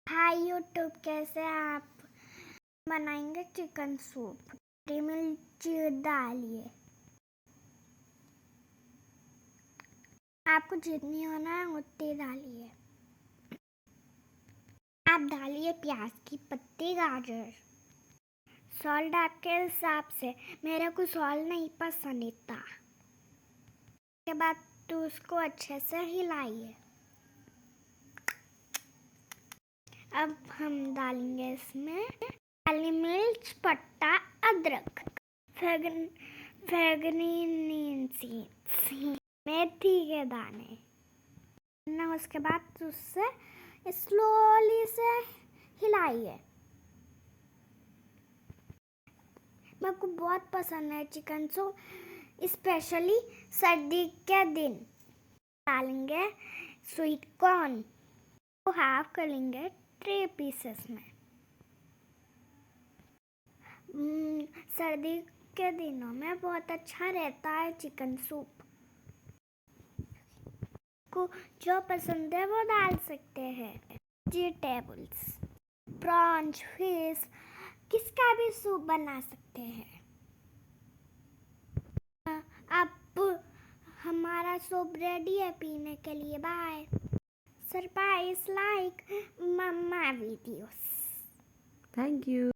Hi YouTube, कैसे आप बनाएंगे चिकन सूप। हरी मिर्च डालिए, आपको जितनी होना है उतनी डालिए। आप डालिए प्याज की पत्ती, गाजर, सॉल्ट आपके हिसाब से। मेरे को सॉल्ट नहीं पसंद इतना। उसके बाद तो उसको अच्छे से हिलाइए। अब हम डालेंगे इसमें काली मिर्च, पत्ता, अदरक, मेथी के दाने। उसके बाद उससे स्लोली से हिलाइए। मेरे को बहुत पसंद है चिकन सूप, स्पेशली सर्दी के दिन। डालेंगे स्वीट कॉर्न को हाफ कर लेंगे 3 पीसेस में। सर्दी के दिनों में बहुत अच्छा रहता है चिकन सूप। को जो पसंद है वो डाल सकते हैं। वेजिटेबल्स, प्रॉन्स, फिश, किसका भी सूप बना सकते हैं। अब हमारा सूप रेडी है पीने के लिए। Bye. Surprise like mamma videos. Thank you.